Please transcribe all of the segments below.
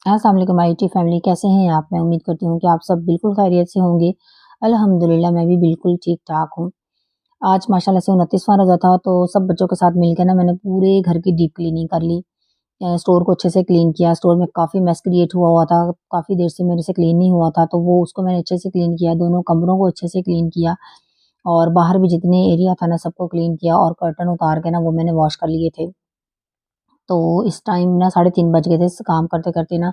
अस्सलाम वालेकुम my YouTube family, कैसे हैं आप? मैं उम्मीद करती हूँ कि आप सब बिल्कुल खैरियत से होंगे। अल्हम्दुलिल्लाह मैं भी बिल्कुल ठीक-ठाक हूँ। आज माशाल्लाह से 29वां रोज़ा था, तो सब बच्चों के साथ मिलकर ना मैंने पूरे घर की डीप क्लीनिंग कर ली। स्टोर को अच्छे से क्लीन किया, स्टोर में काफ़ी मेस क्रिएट हुआ हुआ था, काफ़ी देर से मेरे से क्लीन नहीं हुआ था, तो वो उसको मैंने अच्छे से क्लीन किया, दोनों कमरों को अच्छे से क्लीन किया और बाहर भी जितने एरिया था ना सबको क्लीन किया और कर्टन उतार के ना वो मैंने वॉश कर लिए थे। तो इस टाइम ना 3:30 बज गए थे काम करते-करते ना,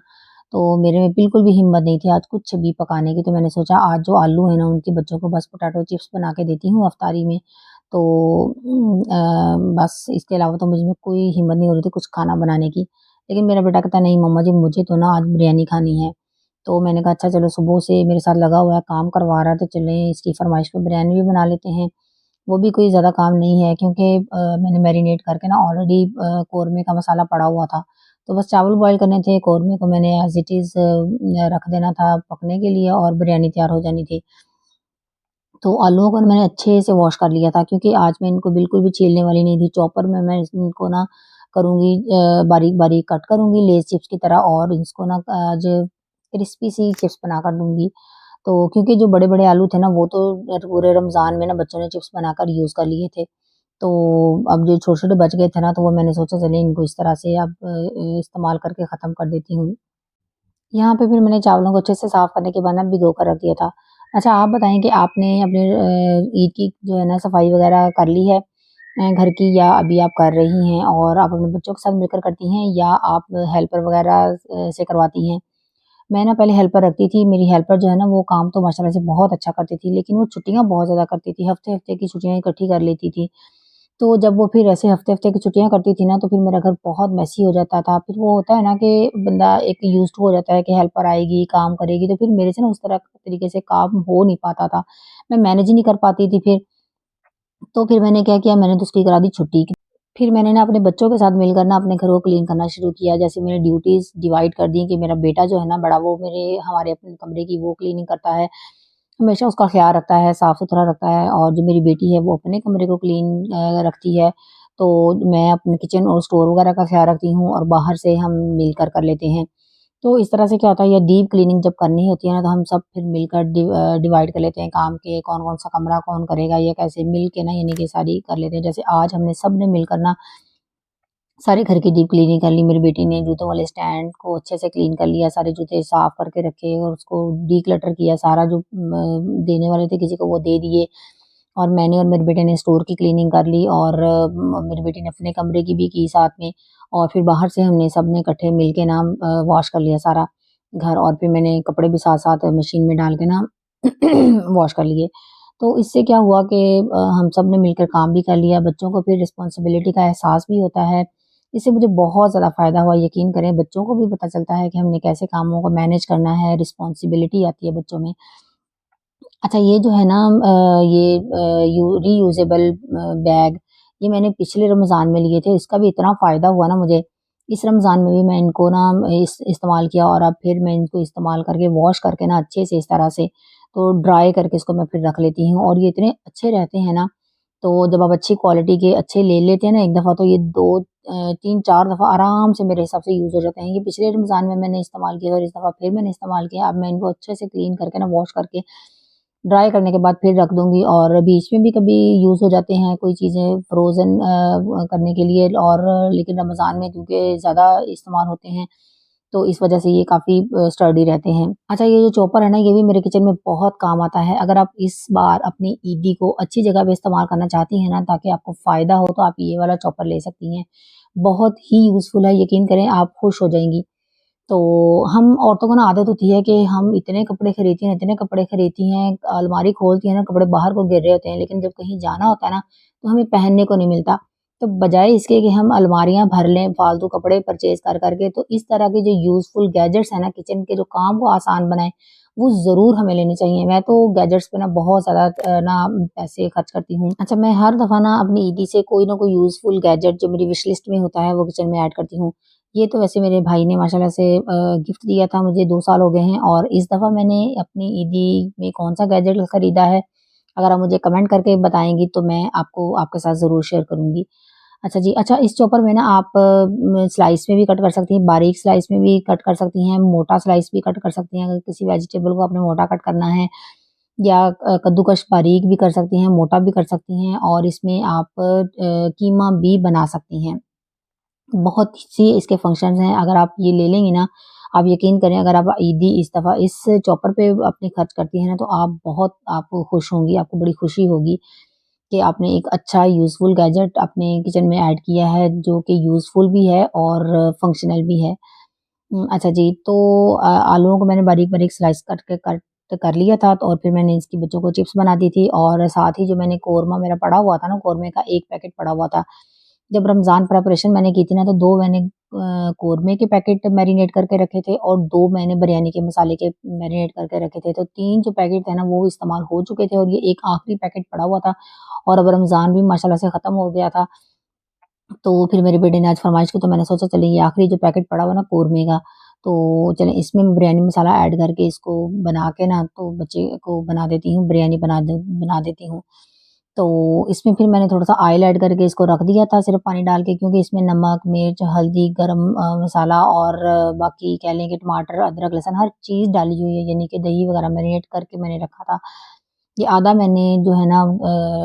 तो मेरे में बिल्कुल भी हिम्मत नहीं थी आज कुछ भी पकाने की, तो मैंने सोचा आज जो आलू है ना उनके बच्चों को बस पोटैटो चिप्स बना के देती हूँ अफ्तारी में। तो बस इसके अलावा तो मुझ में कोई हिम्मत नहीं हो रही थी कुछ खाना बनाने की। लेकिन मेरा बेटा कहता नहीं मम्मा जी मुझे तो ना आज बिरयानी खानी है। तो मैंने कहा अच्छा चलो सुबह से मेरे साथ लगा हुआ है, काम करवा रहा है तो चलें इसकी फरमाइश पे बिरयानी भी बना लेते हैं। वो भी कोई ज़्यादा काम नहीं है क्योंकि मैंने मैरिनेट करके ना ऑलरेडी कौरमे का मसाला पड़ा हुआ था। तो बस चावल बॉयल करने थे, कौरमे को मैंने एज़ इट इज़ रख देना था पकने के लिए और बिरयानी तैयार हो जानी थी। तो आलूओं को ना मैंने अच्छे से वॉश कर लिया था क्योंकि आज मैं इनको बिल्कुल भी छीलने वाली नहीं थी। चॉपर में मैं इनको ना करूँगी बारीक-बारीक कट करूँगी लेज़ चिप्स की तरह और इसको ना आज क्रिस्पी सी चिप्स बनाकर दूँगी। तो क्योंकि जो बड़े-बड़े आलू थे ना वो तो पूरे रमज़ान में ना बच्चों ने चिप्स बनाकर यूज़ कर लिए थे। तो अब जो छोटे-छोटे बच गए थे ना तो वो मैंने सोचा चलिए इनको इस तरह से अब इस्तेमाल करके ख़त्म कर देती हूँ। यहाँ पे फिर मैंने चावलों को अच्छे से साफ़ करने के बाद ना भिगो कर रख दिया था। अच्छा आप बताएँ कि आपने अपने ईद की जो है ना सफाई वग़ैरह कर ली है घर की या अभी आप कर रही हैं? और आप अपने बच्चों के साथ मिलकर करती हैं या आप हेल्पर वग़ैरह से करवाती हैं? मैं ना पहले हेल्पर रखती थी, मेरी हेल्पर जो है ना वो काम तो माशाल्लाह से बहुत अच्छा करती थी, लेकिन वो छुट्टियाँ बहुत ज़्यादा करती थी, हफ़्ते-हफ़्ते की छुट्टियाँ इकट्ठी कर लेती थी। तो जब वो फिर ऐसे हफ़्ते-हफ़्ते की छुट्टियाँ करती थी ना, तो फिर मेरा घर बहुत मेसी हो जाता था। फिर वो होता है ना कि बंदा एक यूज़्ड टू हो जाता है कि हेल्पर आएगी, काम करेगी, तो फिर मेरे से ना उस तरह तरीके से काम हो नहीं पाता था। मैं मैनेज ही नहीं कर पाती थी फिर। तो फिर मैंने क्या किया, मैंने तो उसकी करा दी छुट्टी। फिर मैंने ना अपने बच्चों के साथ मिलकर ना अपने घर को क्लीन करना शुरू किया। जैसे मैंने ड्यूटीज़ डिवाइड कर दी कि मेरा बेटा जो है ना बड़ा वो हमारे अपने कमरे की वो क्लीनिंग करता है। हमेशा उसका ख़्याल रखता है, साफ़-सुथरा रखता है और जो मेरी बेटी है वो अपने कमरे को क्लीन रखती है। तो मैं अपने किचन और स्टोर वग़ैरह का ख़्याल रखती हूँ और बाहर से हम मिलकर कर लेते हैं। तो इस तरह से क्या होता है ये डीप क्लीनिंग जब करनी होती है ना तो हम सब फिर मिलकर डिवाइड कर लेते हैं काम के कौन-कौन सा कमरा कौन करेगा ये कैसे मिल के ना यानी कि सारी कर लेते हैं। जैसे आज हमने सबने मिलकर ना सारे घर की डीप क्लीनिंग कर ली। मेरी बेटी ने जूतों वाले स्टैंड को अच्छे से क्लीन कर लिया, सारे जूते साफ करके रखे और उसको डिक्लटर किया सारा जो देने वाले थे किसी को वो दे दिए। और मैंने और मेरे बेटे ने स्टोर की क्लीनिंग कर ली और मेरी बेटी ने अपने कमरे की भी की साथ में और फिर बाहर से हमने सबने इकट्ठे मिल के ना वॉश कर लिया सारा घर और फिर मैंने कपड़े भी साथ-साथ मशीन में डाल के ना वॉश कर लिए। तो इससे क्या हुआ कि हम सब ने मिलकर काम भी कर लिया, बच्चों को फिर रिस्पॉन्सिबिलिटी का एहसास भी होता है। इससे मुझे बहुत ज़्यादा फ़ायदा हुआ, यकीन करें बच्चों को भी पता चलता है कि हमने कैसे कामों को मैनेज करना है, रिस्पॉन्सिबिलिटी आती है बच्चों में। अच्छा ये जो है ना ये रीयूजेबल बैग ये मैंने पिछले रमज़ान में लिए थे, इसका भी इतना फ़ायदा हुआ ना मुझे। इस रमज़ान में भी मैं इनको ना इस्तेमाल किया और अब फिर मैं इनको इस्तेमाल करके वॉश करके ना अच्छे से इस तरह से, तो ड्राई करके इसको मैं फिर रख लेती हूँ और ये इतने अच्छे रहते हैं ना, तो जब आप अच्छी क्वालिटी के अच्छे ले लेते हैं ना एक दफ़ा तो ये 2 3-4 दफ़ा आराम से मेरे हिसाब से यूज़ हो जाते हैं। ये पिछले रमज़ान में मैंने इस्तेमाल किया और इस दफ़ा फिर मैंने इस्तेमाल किया। अब मैं इनको अच्छे से क्लीन करके ना वॉश करके ड्राई करने के बाद फिर रख दूँगी और बीच में भी कभी यूज़ हो जाते हैं कोई चीज़ें फ्रोज़न करने के लिए और लेकिन रमज़ान में क्योंकि ज़्यादा इस्तेमाल होते हैं, तो इस वज़ह से ये काफ़ी स्टर्डी रहते हैं। अच्छा ये जो चॉपर है ना, ये भी मेरे किचन में बहुत काम आता है। अगर आप इस बार अपनी ईदी को अच्छी जगह पे इस्तेमाल करना चाहती हैं ना, ताकि आपको फ़ायदा हो, तो आप ये वाला चॉपर ले सकती हैं। बहुत ही यूज़फुल है, यकीन करें आप खुश हो जाएँगी। तो हम औरतों को ना आदत होती है कि हम इतने कपड़े खरीदती हैं, इतने कपड़े खरीदती हैं, अलमारी खोलती हैं ना, कपड़े बाहर को गिर रहे होते हैं, लेकिन जब कहीं जाना होता है ना, तो हमें पहनने को नहीं मिलता। तो बजाय इसके कि हम अलमारियाँ भर लें फालतू कपड़े परचेज़ कर कर के, तो इस तरह के जो यूज़फुल गैजेट्स हैं ना किचन के जो काम को आसान बनाएँ, वो ज़रूर हमें लेने चाहिए। मैं तो गैजेट्स पे ना बहुत ज़्यादा ना पैसे खर्च करती हूँ। अच्छा मैं हर दफ़ा ना अपनी ईदी से कोई ना कोई यूज़फुल गैजेट जो मेरी विश लिस्ट में होता है, वो किचन में ऐड करती हूँ। ये तो वैसे मेरे भाई ने माशाल्लाह से गिफ्ट दिया था मुझे 2 साल हो गए हैं और इस दफ़ा मैंने अपनी ईदी में कौन-सा गैजेट खरीदा है, अगर आप मुझे कमेंट करके बताएँगी तो मैं आपको आपके साथ ज़रूर शेयर करूँगी। अच्छा जी, अच्छा इस चॉपर में ना आप स्लाइस में भी कट कर सकती हैं, बारीक स्लाइस में भी कट कर सकती हैं, मोटा स्लाइस भी कट कर सकती हैं, अगर किसी वेजिटेबल को आपने मोटा कट करना है या कद्दूकश बारीक भी कर सकती हैं, मोटा भी कर सकती हैं और इसमें आप कीमा भी बना सकती हैं। बहुत सी इसके फंक्शंस हैं, अगर आप ये ले लेंगी ना, आप यकीन करें अगर आप ईदी इस दफ़ा इस चॉपर पे अपने खर्च करती हैं ना, तो आप खुश होंगी, आपको बड़ी खुशी होगी कि आपने एक अच्छा यूज़फुल गैजेट अपने किचन में ऐड किया है, जो कि यूज़फुल भी है और फंक्शनल भी है। अच्छा जी, तो आलूओं को मैंने बारीक-बारीक स्लाइस कट कर लिया था, तो और फिर मैंने इसकी बच्चों को चिप्स बना दी थी और साथ ही जो मैंने कोरमा मेरा पड़ा हुआ था ना, कोरमे का 1 पैकेट पड़ा हुआ था। जब रमज़ान प्रिपरेशन मैंने की थी ना, तो 2 मैंने कोरमे के पैकेट मैरिनेट करके रखे थे और 2 मैंने बिरयानी के मसाले के मैरिनेट करके रखे थे। तो 3 जो पैकेट थे ना, वो इस्तेमाल हो चुके थे और ये एक आखिरी पैकेट पड़ा हुआ था और अब रमज़ान भी माशाल्लाह से ख़त्म हो गया था। तो फिर मेरे बेटे ने आज फ़रमाइश की तो मैंने सोचा चलिए ये आखिरी जो पैकेट पड़ा हुआ ना कोरमे का, तो चलें इसमें मैं बिरयानी मसाला ऐड करके इसको बना के ना तो बच्चे को बना देती हूँ, बिरयानी बना देती हूँ। तो इसमें फिर मैंने थोड़ा-सा ऑयल ऐड करके इसको रख दिया था सिर्फ़ पानी डाल के क्योंकि इसमें नमक, मिर्च, हल्दी, गरम मसाला और बाकी कह लें कि टमाटर, अदरक, लहसुन हर चीज़ डाली हुई है, यानी कि दही वगैरह मैरिनेट करके मैंने रखा था। ये आधा मैंने जो है ना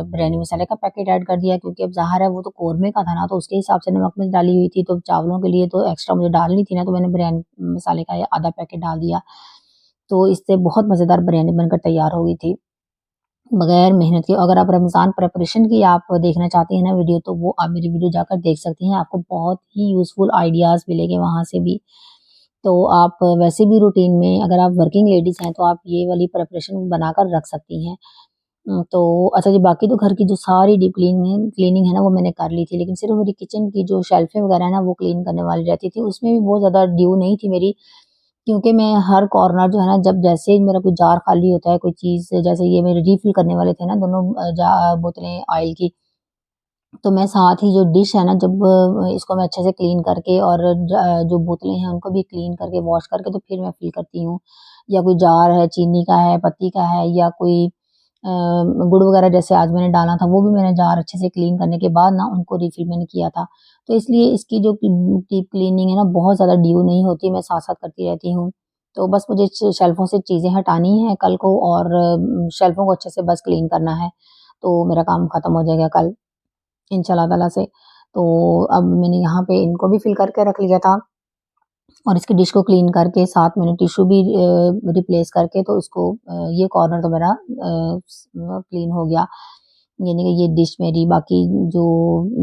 बिरयानी मसाले का पैकेट ऐड कर दिया क्योंकि अब ज़ाहिर है वो तो कोरमे का था ना, तो उसके हिसाब से नमक मिर्च डाली हुई थी, तो चावलों के लिए तो एक्स्ट्रा मुझे डालनी थी ना, तो मैंने बिरयानी मसाले का ये आधा पैकेट डाल दिया। तो इससे बहुत मज़ेदार बिरयानी बनकर तैयार हो गई थी, बगैर मेहनत के। अगर आप रमज़ान प्रिपरेशन की आप देखना चाहती हैं ना वीडियो, तो वो आप मेरी वीडियो जाकर देख सकती हैं, आपको बहुत ही यूज़फुल आइडियाज़ मिलेंगे वहाँ से भी। तो आप वैसे भी रूटीन में अगर आप वर्किंग लेडीज़ हैं, तो आप ये वाली प्रिपरेशन बनाकर रख सकती हैं। तो अच्छा जी, बाकी तो घर की जो सारी डीप क्लीनिंग है ना, वो मैंने कर ली थी, लेकिन सिर्फ़ मेरी किचन की जो शेल्फ़ें वगैरह है ना, वो क्लीन करने वाली रहती थी। उसमें भी बहुत ज़्यादा ड्यू नहीं थी मेरी, क्योंकि मैं हर कॉर्नर जो है ना, जब जैसे ही मेरा कोई जार खाली होता है, कोई चीज़ जैसे ये मेरे रिफ़िल करने वाले थे ना, दोनों बोतलें ऑयल की, तो मैं साथ ही जो डिश है ना, जब इसको मैं अच्छे से क्लीन करके और जो बोतलें हैं, उनको भी क्लीन करके, वॉश करके, तो फिर मैं फ़िल करती हूँ। या कोई जार है, चीनी का है, पत्ती का है या कोई गुड़ वगैरह जैसे आज मैंने डाला था, वो भी मैंने जार अच्छे से क्लीन करने के बाद ना उनको रिफ़िल मैंने किया था। तो इसलिए इसकी जो डीप क्लीनिंग है ना, बहुत ज़्यादा ड्यू नहीं होती, मैं साथ-साथ करती रहती हूँ। तो बस मुझे शेल्फ़ों से चीज़ें हटानी हैं कल को और शेल्फ़ों को अच्छे से बस क्लीन करना है, तो मेरा काम खत्म हो जाएगा कल इंशाअल्लाह ताला से। तो अब मैंने यहाँ पे इनको भी फ़िल करके रख लिया था और इसकी डिश को क्लीन करके साथ मैंने टिश्यू भी रिप्लेस करके तो इसको ये कॉर्नर तो मेरा क्लीन हो गया। यानी कि ये डिश मेरी बाकी जो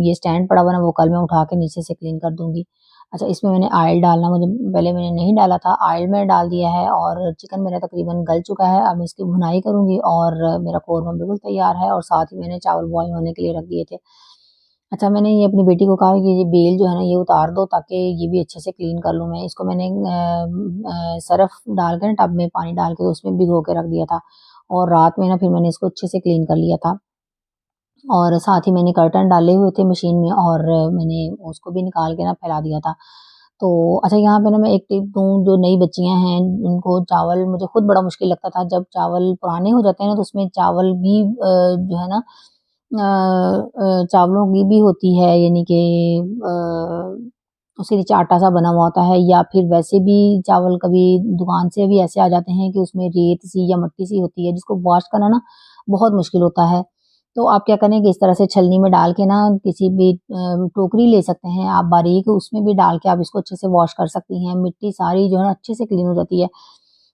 ये स्टैंड पड़ा हुआ ना वो कल मैं उठा के नीचे से क्लीन कर दूँगी। अच्छा इसमें मैंने ऑयल डालना मुझे पहले मैंने नहीं डाला था, ऑयल मैंने डाल दिया है और चिकन मेरा तकरीबन गल चुका है। अब मैं इसकी भुनाई करूँगी और मेरा कोरमा बिल्कुल तैयार है और साथ ही मैंने चावल बॉयल होने के लिए रख दिए थे। अच्छा, मैंने ये अपनी बेटी को कहा कि ये बेल जो है ना ये उतार दो ताकि ये भी अच्छे से क्लीन कर लूँ मैं। इसको मैंने सर्फ़ डाल के ना टब में पानी डाल के तो उसमें भिगो के रख दिया था और रात में ना फिर मैंने इसको अच्छे से क्लीन कर लिया था। और साथ ही मैंने कर्टन डाले हुए थे मशीन में और मैंने उसको भी निकाल के ना फैला दिया था। तो अच्छा यहाँ पे ना मैं एक टिप दूँ जो नई बच्चियाँ हैं उनको चावल मुझे खुद बड़ा मुश्किल लगता था जब चावल पुराने हो जाते हैं ना तो उसमें चावल भी जो है ना चावलों की भी होती है यानी कि उसके नीचे आटा-सा बना हुआ होता है या फिर वैसे भी चावल कभी दुकान से भी ऐसे आ जाते हैं कि उसमें रेत-सी या मिट्टी-सी होती है जिसको वॉश करना ना बहुत मुश्किल होता है। तो आप क्या करें कि इस तरह से छलनी में डाल के ना किसी भी टोकरी ले सकते हैं आप बारीक उसमें भी डाल के आप इसको अच्छे से वॉश कर सकती हैं। मिट्टी सारी जो है ना अच्छे से क्लीन हो जाती है।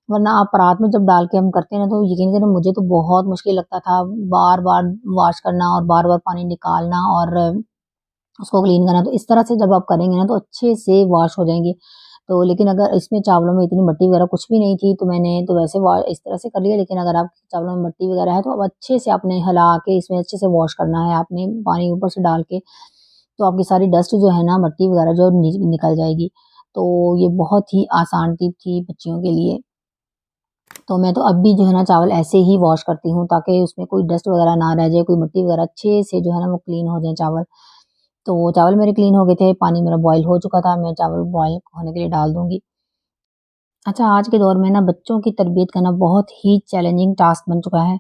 वरना आप परात में जब डाल के हम करते हैं ना तो यकीन करें मुझे तो बहुत मुश्किल लगता था बार-बार वॉश करना और बार-बार पानी निकालना और उसको क्लीन करना। तो इस तरह से जब आप करेंगे ना तो अच्छे से वॉश हो जाएँगी। तो लेकिन अगर इसमें चावलों में इतनी मिट्टी वगैरह कुछ भी नहीं थी तो मैंने तो वैसे वा इस तरह से कर लिया लेकिन अगर आपके चावलों में मिट्टी वगैरह है तो अब अच्छे से आपने हिला के इसमें अच्छे से वॉश करना है आपने पानी ऊपर से डाल के, तो आपकी सारी डस्ट जो है ना मिट्टी वगैरह जो निकल जाएगी। तो ये बहुत ही आसान टिप थी बच्चियों के लिए। तो मैं तो अब भी जो है ना चावल ऐसे ही वॉश करती हूँ ताकि उसमें कोई डस्ट वगैरह ना रह जाए, कोई मिट्टी वगैरह अच्छे से जो है ना वो क्लीन हो जाए चावल। तो चावल मेरे क्लीन हो गए थे, पानी मेरा बॉयल हो चुका था, मैं चावल बॉयल होने के लिए डाल दूँगी। अच्छा आज के दौर में ना बच्चों की तरबियत करना बहुत ही चैलेंजिंग टास्क बन चुका है।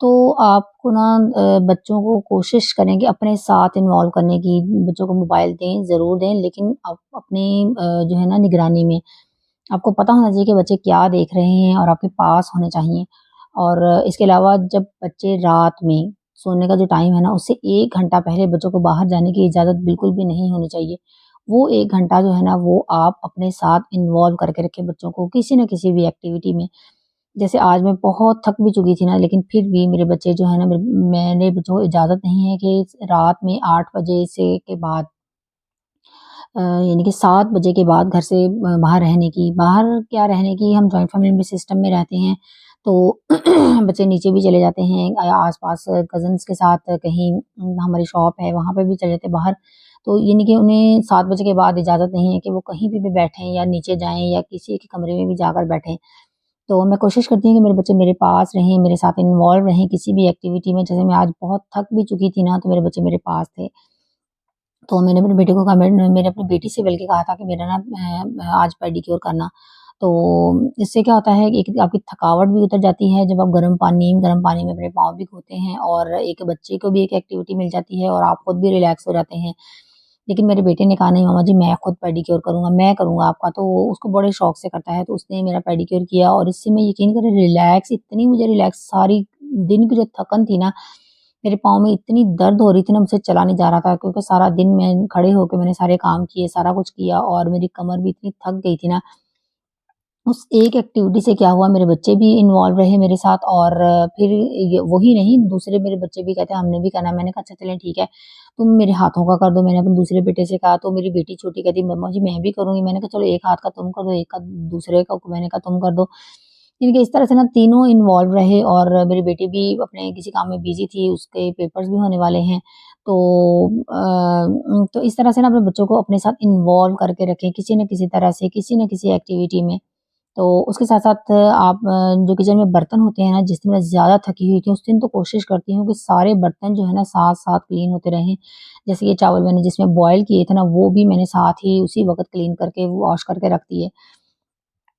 तो आपको ना बच्चों को कोशिश करें कि अपने साथ इन्वॉल्व करने की, बच्चों को मोबाइल दें, ज़रूर दें, लेकिन आप अपनी जो है ना निगरानी में। आपको पता होना चाहिए कि बच्चे क्या देख रहे हैं और आपके पास होने चाहिए। और इसके अलावा जब बच्चे रात में सोने का जो टाइम है ना, उससे 1 घंटा पहले बच्चों को बाहर जाने की इजाज़त बिल्कुल भी नहीं होनी चाहिए। वो 1 घंटा जो है ना, वो आप अपने साथ इन्वॉल्व करके रखें बच्चों को किसी न किसी भी एक्टिविटी में। जैसे आज मैं बहुत थक भी चुकी थी ना, लेकिन फिर भी मेरे बच्चे जो है ना, मैंने बच्चों को इजाज़त नहीं है कि रात में 8 बजे से के बाद यानी कि 7 बजे के बाद घर से बाहर रहने की। बाहर क्या रहने की, हम जॉइंट फैमिली में सिस्टम में रहते हैं, तो बच्चे नीचे भी चले जाते हैं, आस-पास कज़िन्स के साथ कहीं, हमारी शॉप है, वहाँ पे भी चले जाते हैं बाहर। तो यानी कि उन्हें 7 बजे के बाद इजाज़त नहीं है कि वो कहीं पे भी बैठें या नीचे जाएँ या किसी के कमरे में भी जाकर बैठें। तो मैं कोशिश करती हूँ कि मेरे बच्चे मेरे पास रहें, मेरे साथ इन्वॉल्व रहें किसी भी एक्टिविटी में। जैसे मैं आज बहुत थक भी चुकी थी ना, तो मेरे बच्चे मेरे पास थे। तो मैंने अपने बेटे को कहा, मैंने अपनी बेटी से बल्कि कहा था कि मेरा ना आज पेडिक्योर करना। तो इससे क्या होता है कि एक आपकी थकावट भी उतर जाती है जब आप गर्म पानी में अपने पाँव भी धोते हैं, और एक बच्चे को भी एक एक्टिविटी मिल जाती है और आप खुद भी रिलैक्स हो जाते हैं। लेकिन मेरे बेटे ने कहा, नहीं मामा जी, मैं खुद पेडिक्योर करूँगा, मैं करूँगा आपका। तो उसको बड़े शौक से करता है, तो उसने मेरा पेडिक्योर किया, और इससे मैं यकीन करें रिलैक्स, इतनी मुझे रिलैक्स, सारी दिन की जो थकन थी ना, मेरे पाँव में इतनी दर्द हो रही थी ना, मुझसे चला नहीं जा रहा था, क्योंकि सारा दिन मैं खड़े होके मैंने सारे काम किए, सारा कुछ किया, और मेरी कमर भी इतनी थक गई थी ना। उस एक एक्टिविटी से क्या हुआ, मेरे बच्चे भी इन्वॉल्व रहे मेरे साथ, और फिर ये वही नहीं, दूसरे मेरे बच्चे भी कहते हैं हमने भी करना है। मैंने कहा अच्छा चलें ठीक है, तुम मेरे हाथों का कर दो। मैंने अपने दूसरे बेटे से कहा, तो मेरी बेटी छोटी कहती मम्मा जी मैं भी करूँगी। मैंने कहा चलो एक हाथ का तुम कर दो, एक का दूसरे का मैंने कहा तुम कर दो। यानी कि इस तरह से ना तीनों इन्वॉल्व रहे, और मेरी बेटी भी अपने किसी काम में बिज़ी थी, उसके पेपर्स भी होने वाले हैं। तो तो इस तरह से ना अपने बच्चों को अपने साथ इन्वॉल्व करके रखें किसी न किसी तरह से, किसी न किसी एक्टिविटी में। तो उसके साथ-साथ आप जो किचन में बर्तन होते हैं ना, जिस दिन मैं ज़्यादा थकी हुई थी, उस दिन तो कोशिश करती हूँ कि सारे बर्तन जो है ना साथ-साथ क्लीन होते रहें। जैसे ये चावल मैंने जिसमें बॉयल किए थे ना, वो भी मैंने साथ ही उसी वक़्त क्लीन करके वॉश करके रख दिए।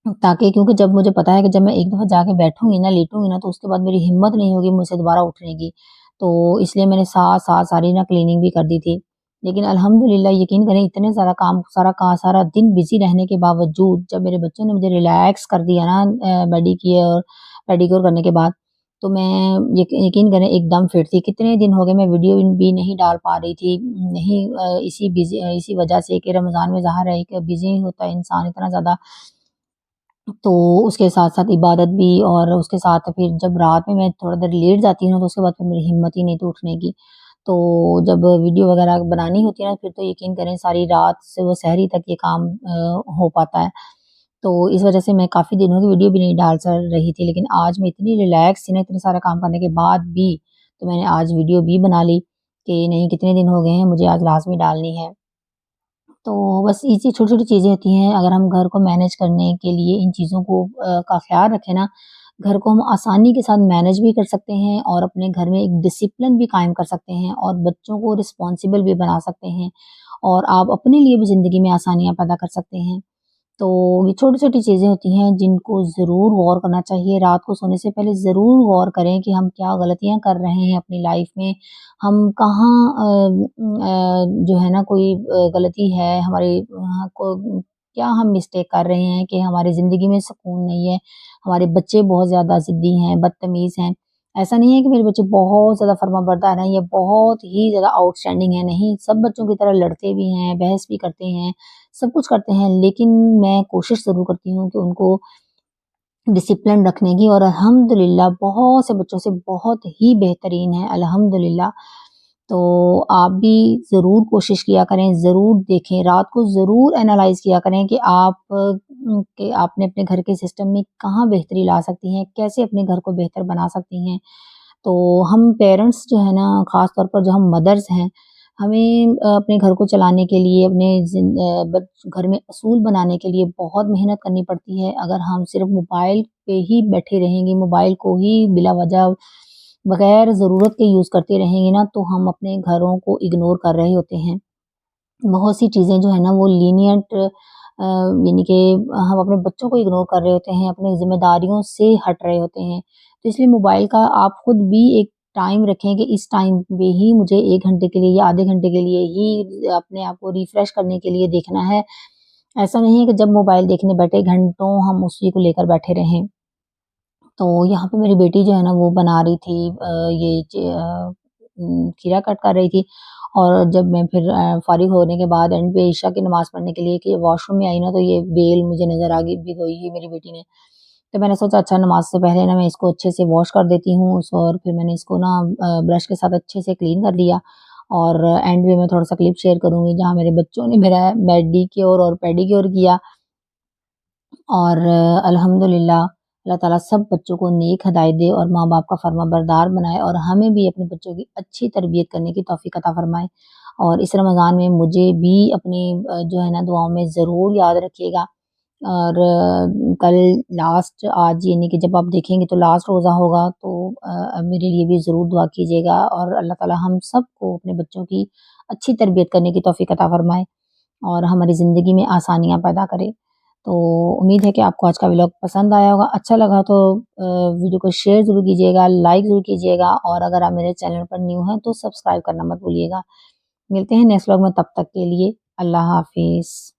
ताकि, क्योंकि जब मुझे पता है कि जब मैं एक दफ़ा जाके बैठूँगी ना, लेटूँगी ना, तो उसके बाद मेरी हिम्मत नहीं होगी मुझसे दोबारा उठने की। तो इसलिए मैंने साथ-साथ सारी ना क्लीनिंग भी कर दी थी। लेकिन अल्हम्दुलिल्लाह यकीन करें, इतने ज़्यादा काम, सारा दिन बिज़ी रहने के बावजूद जब मेरे बच्चों ने मुझे रिलैक्स कर दिया ना मेडिक्योर पेडिक्योर करने के बाद, तो मैं यकीन करें एकदम फिट थी। कितने दिन हो गए मैं वीडियो भी नहीं डाल पा रही थी। नहीं इसी वजह से कि रमज़ान में ज़ाहिर है कि बिज़ी होता है इंसान इतना ज़्यादा, तो उसके साथ-साथ इबादत भी, और उसके साथ फिर जब रात में मैं थोड़ा देर लेट जाती हूँ, तो उसके बाद फिर मेरी हिम्मत ही नहीं थी उठने की। तो जब वीडियो वगैरह बनानी होती है ना, फिर तो यकीन करें सारी रात से वो सहरी तक ये काम हो पाता है। तो इस वजह से मैं काफ़ी दिनों की वीडियो भी नहीं डाल रही थी, लेकिन आज मैं इतनी रिलैक्स थी ना, इतने सारा काम करने के बाद भी, तो मैंने आज वीडियो भी बना ली कि नहीं, कितने दिन हो गए हैं, मुझे आज लाज़मी डालनी है। तो बस ये छोटी-छोटी चीज़ें होती हैं, अगर हम घर को मैनेज करने के लिए इन चीज़ों को का ख़्याल रखें ना, घर को हम आसानी के साथ मैनेज भी कर सकते हैं, और अपने घर में एक डिसिप्लिन भी कायम कर सकते हैं, और बच्चों को रिस्पॉन्सिबल भी बना सकते हैं, और आप अपने लिए भी ज़िंदगी में आसानियाँ पैदा कर सकते हैं। तो ये छोटी-छोटी चीज़ें होती हैं जिनको ज़रूर गौर करना चाहिए। रात को सोने से पहले ज़रूर गौर करें कि हम क्या गलतियाँ कर रहे हैं अपनी लाइफ़ में। हम कहाँ जो है ना कोई गलती है हमारी, को क्या हम मिस्टेक कर रहे हैं कि हमारी ज़िंदगी में सुकून नहीं है। हमारे बच्चे बहुत ज़्यादा ज़िद्दी हैं, बदतमीज़ हैं। ऐसा नहीं है कि मेरे बच्चे बहुत ज़्यादा फर्माबरदार हैं या बहुत ही ज़्यादा आउटस्टैंडिंग हैं, नहीं, सब बच्चों की तरह लड़ते भी हैं, बहस भी करते हैं, सब कुछ करते हैं, लेकिन मैं कोशिश ज़रूर करती हूँ कि उनको डिसिप्लिन रखने की, और अल्हम्दुलिल्लाह बहुत से बच्चों से बहुत ही बेहतरीन है अल्हम्दुलिल्लाह। तो आप भी ज़रूर कोशिश किया करें, ज़रूर देखें, रात को ज़रूर एनालाइज़ किया करें कि कि आपने अपने घर के सिस्टम में कहाँ बेहतरी ला सकती हैं, कैसे अपने घर को बेहतर बना सकती हैं। तो हम पेरेंट्स जो है ना, ख़ास तौर पर जो हम मदर्स हैं, हमें अपने घर को चलाने के लिए, अपने घर में असूल बनाने के लिए बहुत मेहनत करनी पड़ती है। अगर हम सिर्फ़ मोबाइल पे ही बैठे रहेंगे, मोबाइल को ही बिला वजह बगैर ज़रूरत के यूज़ करते रहेंगे ना, तो हम अपने घरों को इग्नोर कर रहे होते हैं। बहुत सी चीज़ें जो है ना वो लीनिएंट यानी कि हम अपने बच्चों को इग्नोर कर रहे होते हैं, अपनी ज़िम्मेदारियों से हट रहे होते हैं। तो इसलिए मोबाइल का आप खुद भी एक टाइम रखें कि इस टाइम पे ही मुझे 1 घंटे के लिए या आधे घंटे के लिए ही अपने आप को रिफ्रेश करने के लिए देखना है। ऐसा नहीं है कि जब मोबाइल देखने बैठे घंटों हम उसी को लेकर बैठे रहें। तो यहाँ पे मेरी बेटी जो है ना वो बना रही थी खीरा कट कर रही थी और जब मैं फिर फ़ारिग होने के बाद एंड पे इशा की नमाज़ पढ़ने के लिए कि वॉशरूम में आई ना तो ये बेल मुझे नज़र आ गई भिगोई हुई मेरी बेटी ने। तो मैंने सोचा अच्छा नमाज़ से पहले ना मैं इसको अच्छे से वॉश कर देती हूँ और फिर मैंने इसको ना ब्रश के साथ अच्छे से क्लीन कर लिया और एंड में मैं थोड़ा-सा क्लिप शेयर करूँगी जहाँ मेरे बच्चों ने मेरा मेडिक्योर और पेडिक्योर किया। और अल्हम्दुलिल्लाह अल्लाह ताला सब बच्चों को नेक हिदायत दे और माँ-बाप का फर्माबरदार बनाए और हमें भी अपने बच्चों की अच्छी तरबियत करने की तौफ़ीक अता फ़रमाए। और इस रमज़ान में मुझे भी अपनी जो है ना दुआओं में ज़रूर याद रखिएगा और कल लास्ट आज यानी कि जब आप देखेंगे तो लास्ट रोज़ा होगा तो मेरे लिए भी ज़रूर दुआ कीजिएगा और अल्लाह ताला हम सबको अपने बच्चों की अच्छी तरबियत करने की तौफ़ीक अता फ़रमाए और हमारी ज़िंदगी में आसानियाँ पैदा करे। तो उम्मीद है कि आपको आज का व्लॉग पसंद आया होगा। अच्छा लगा तो वीडियो को शेयर ज़रूर कीजिएगा, लाइक ज़रूर कीजिएगा और अगर आप मेरे चैनल पर न्यू हैं तो सब्सक्राइब करना मत भूलिएगा। मिलते हैं नेक्स्ट व्लॉग में तब तक के लिए अल्लाह हाफ़िज़।